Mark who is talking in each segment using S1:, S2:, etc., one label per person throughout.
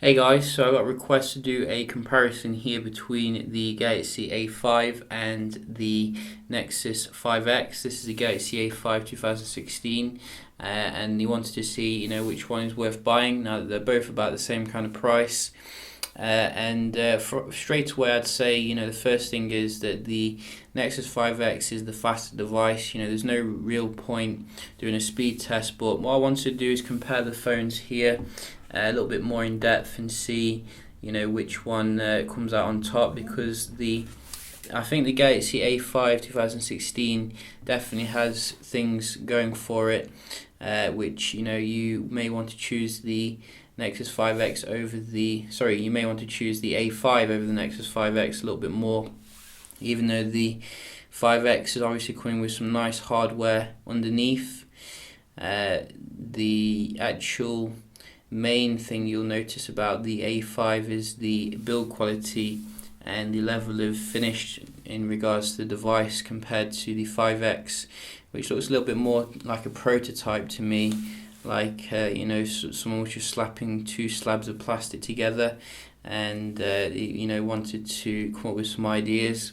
S1: Hey guys, so I got a request to do a comparison here between the Galaxy A5 and the Nexus 5X. This is the Galaxy A5 2016, and he wanted to see, which one is worth buying. Now that they're both about the same kind of price. Straight away, I'd say, the first thing is that the Nexus 5X is the faster device. There's no real point doing a speed test, but what I want to do is compare the phones here a little bit more in depth and see, which one comes out on top, because I think the Galaxy A5 2016 definitely has things going for it, which you may want to choose the Nexus 5X you may want to choose the A5 over the Nexus 5X a little bit more, even though the 5X is obviously coming with some nice hardware underneath. The actual main thing you'll notice about the A5 is the build quality and the level of finish in regards to the device compared to the 5X, which looks a little bit more like a prototype to me, like someone was just slapping two slabs of plastic together and wanted to come up with some ideas.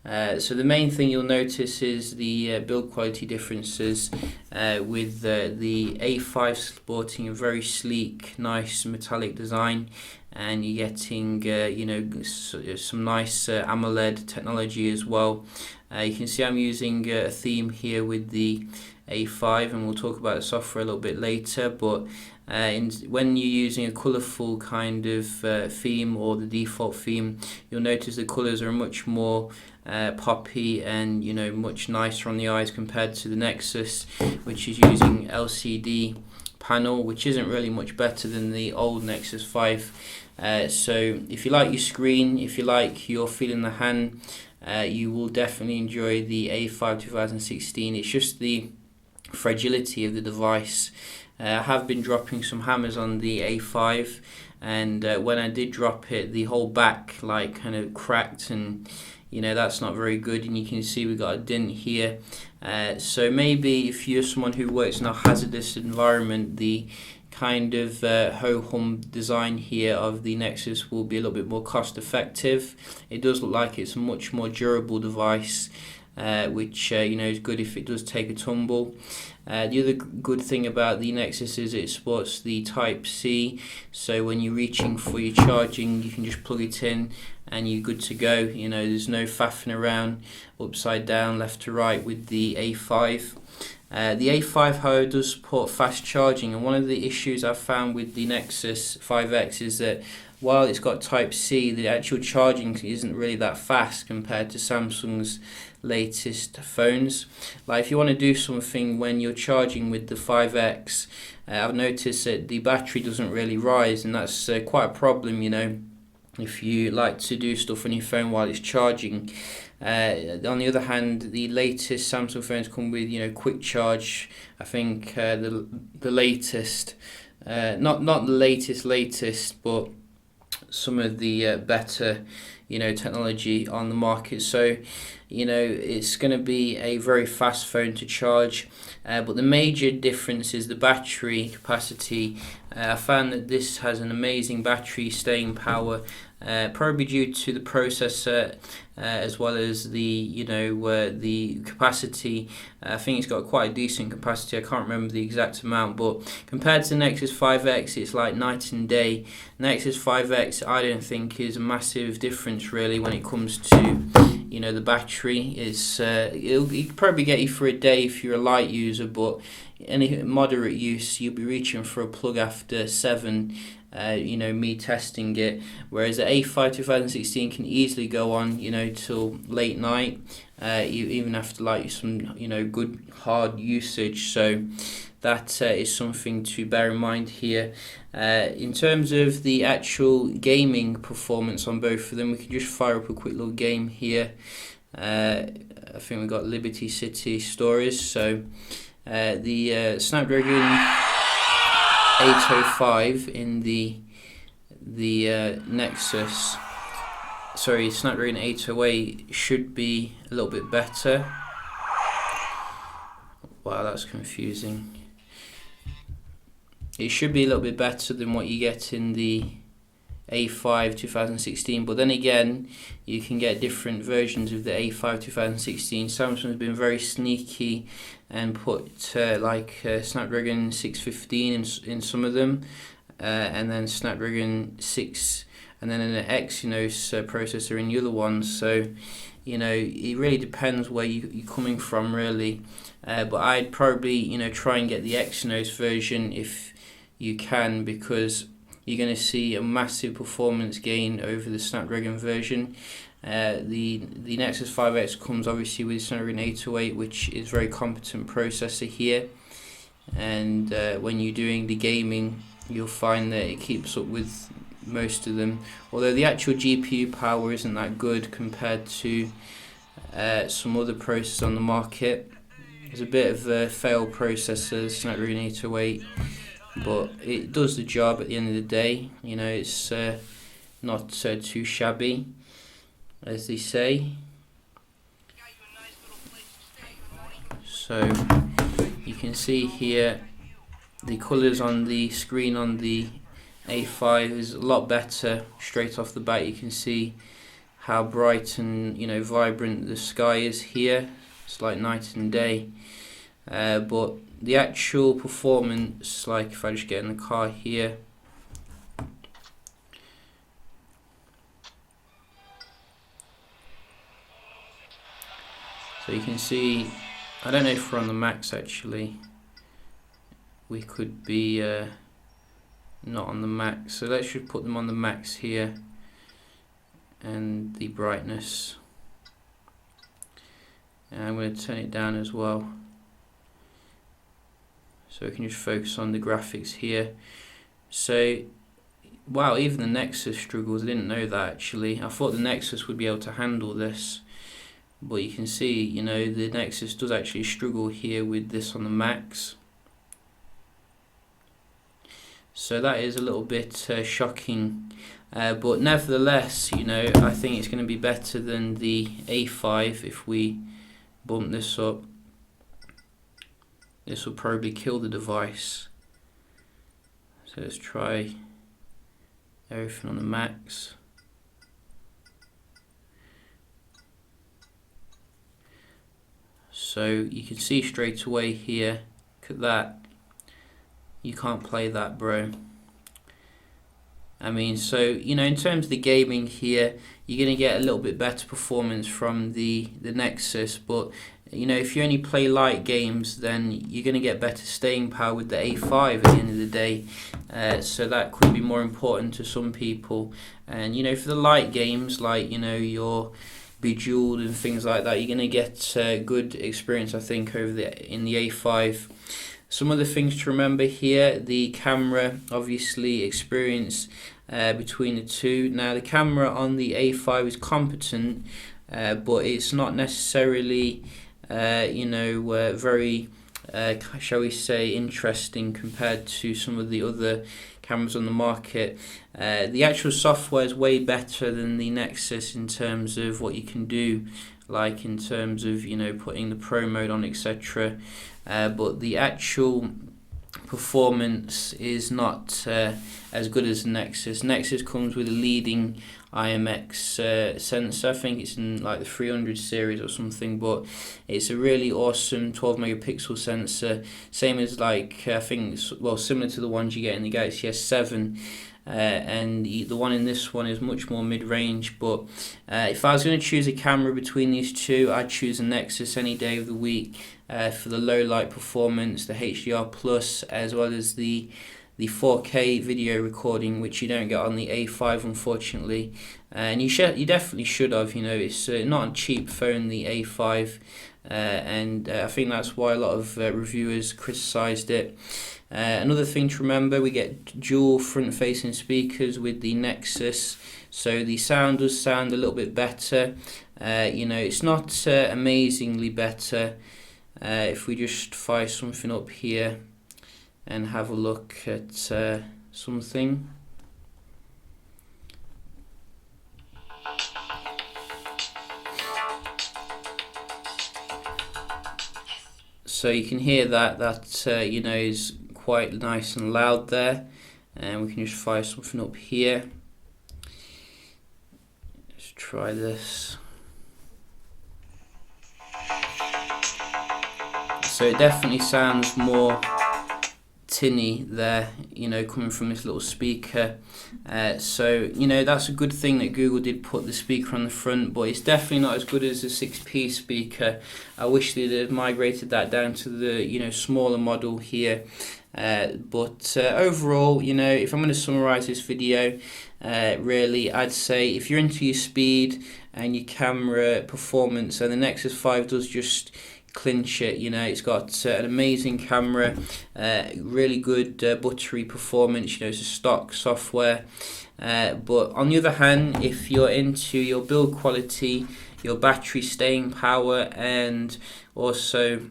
S1: So the main thing you'll notice is the build quality differences, with the A5 sporting a very sleek, nice metallic design, and you're getting some nice AMOLED technology as well. You can see I'm using a theme here with the A5, and we'll talk about the software a little bit later, but when you're using a colourful kind of theme or the default theme, you'll notice the colours are much more poppy and much nicer on the eyes compared to the Nexus, which is using LCD panel, which isn't really much better than the old Nexus 5. So if you like your screen, if you like your feel in the hand, you will definitely enjoy the A5 2016. It's just the fragility of the device. I have been dropping some hammers on the A5, and when I did drop it, the whole back kind of cracked, and that's not very good, and you can see we got a dent here. So maybe if you're someone who works in a hazardous environment, the kind of ho-hum design here of the Nexus will be a little bit more cost effective. It does look like it's a much more durable device, which is good if it does take a tumble. The other good thing about the Nexus is it supports the Type-C, so when you're reaching for your charging, you can just plug it in and you're good to go. There's no faffing around upside down, left to right with the A5. The A5, however, does support fast charging, and one of the issues I've found with the Nexus 5X is that while it's got Type-C, the actual charging isn't really that fast compared to Samsung's latest phones. Like if you want to do something when you're charging with the 5X, I've noticed that the battery doesn't really rise, and that's quite a problem, if you like to do stuff on your phone while it's charging. On the other hand, the latest Samsung phones come with quick charge. I think the latest, not the latest, but some of the better technology on the market. So it's going to be a very fast phone to charge, but the major difference is the battery capacity. I found that this has an amazing battery staying power, probably due to the processor, as well as the capacity. I think it's got quite a decent capacity. I can't remember the exact amount, but compared to Nexus 5X, it's like night and day. Nexus 5X, I don't think, is a massive difference really when it comes to the battery. It'll probably get you for a day if you're a light user, but any moderate use, you'll be reaching for a plug after 7. Me testing it, whereas the A5 2016 can easily go on till late night, even after some good hard usage. So that is something to bear in mind here. In terms of the actual gaming performance on both of them, we can just fire up a quick little game here. I think we've got Liberty City Stories. So the Snapdragon 805 in the Nexus, Snapdragon 808 should be a little bit better. Wow, that's confusing. It should be a little bit better than what you get in the A5 2016, but then again you can get different versions of the A5 2016. Samsung's been very sneaky and put Snapdragon 615 in some of them, and then Snapdragon 6 and then an Exynos processor in the other ones. So it really depends where you're coming from, really. But I'd probably try and get the Exynos version if you can, because you're going to see a massive performance gain over the Snapdragon version. The Nexus 5X comes obviously with Snapdragon 808, which is a very competent processor here, and when you're doing the gaming, you'll find that it keeps up with most of them, although the actual GPU power isn't that good compared to some other processors on the market. It's a bit of a failed processor, Snapdragon 808, but it does the job at the end of the day. It's not too shabby, as they say. So you can see here the colours on the screen on the A5 is a lot better. Straight off the bat you can see how bright and vibrant the sky is here. It's like night and day. But the actual performance, like if I just get in the car here, so you can see, I don't know if we're on the max actually, we could be not on the max, so let's just put them on the max here, and the brightness, and I'm going to turn it down as well, so we can just focus on the graphics here. So wow, even the Nexus struggles. I didn't know that actually. I thought the Nexus would be able to handle this, but you can see the Nexus does actually struggle here with this on the max. So that is a little bit shocking, but nevertheless I think it's going to be better than the A5. If we bump this up, this will probably kill the device. So let's try everything on the max. So you can see straight away here, look at that, you can't play that, bro. I mean, so in terms of the gaming here, you're going to get a little bit better performance from the Nexus, but if you only play light games, then you're going to get better staying power with the A5 at the end of the day. So that could be more important to some people. And for the light games, like your Bejeweled and things like that, you're going to get good experience, I think, in the A5. Some other things to remember here: the camera, obviously, experience between the two. Now, the camera on the A5 is competent, but it's not necessarily very shall we say interesting compared to some of the other cameras on the market. The actual software is way better than the Nexus in terms of what you can do, like in terms of putting the pro mode on, etc. But the actual performance is not as good as the Nexus. Nexus comes with a leading IMX sensor. I think it's in like the 300 series or something, but it's a really awesome 12 megapixel sensor, same as I think similar to the ones you get in the Galaxy S7. And the one in this one is much more mid-range, but if I was going to choose a camera between these two, I'd choose a Nexus any day of the week for the low light performance, the HDR plus, as well as the 4K video recording, which you don't get on the A5, unfortunately. And you definitely should have. It's not a cheap phone, the A5, and I think that's why a lot of reviewers criticised it. Another thing to remember, we get dual front-facing speakers with the Nexus, so the sound does sound a little bit better. It's not amazingly better. If we just fire something up here and have a look at something. So you can hear that is quite nice and loud there, and we can just fire something up here. try this. So it definitely sounds more tinny there, you know, coming from this little speaker. So, you know, that's a good thing that Google did put the speaker on the front, but it's definitely not as good as the 6P speaker. I wish they'd have migrated that down to the, you know, smaller model here. But overall, you know, if I'm going to summarize this video, really, I'd say if you're into your speed and your camera performance, and the Nexus 5 does just clinch it. You know, it's got an amazing camera, really good buttery performance. You know, it's a stock software. But on the other hand, if you're into your build quality, your battery staying power, and also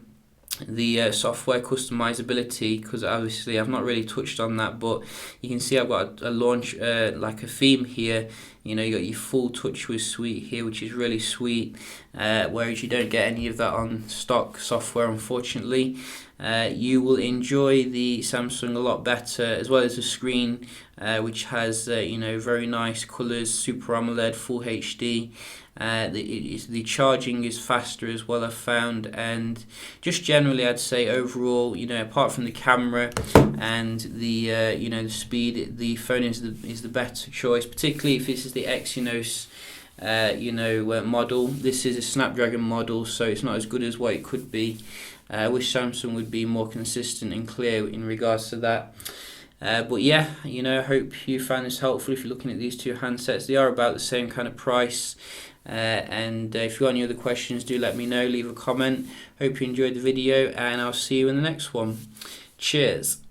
S1: the software customizability, because obviously I've not really touched on that, but you can see I've got a launch like a theme here. You know, you got your full TouchWiz suite here, which is really sweet, whereas you don't get any of that on stock software, unfortunately. You will enjoy the Samsung a lot better, as well as the screen, which has you know, very nice colours, Super AMOLED, Full HD. The charging is faster as well, I've found, and just generally I'd say overall, you know, apart from the camera and the you know, the speed, the phone is the better choice, particularly if this is the Exynos you know, model. This is a Snapdragon model, so it's not as good as what it could be. I wish Samsung would be more consistent and clear in regards to that. But yeah, you know, I hope you found this helpful. If you're looking at these two handsets, they are about the same kind of price. And if you've got any other questions, do let me know, leave a comment. Hope you enjoyed the video, and I'll see you in the next one. Cheers.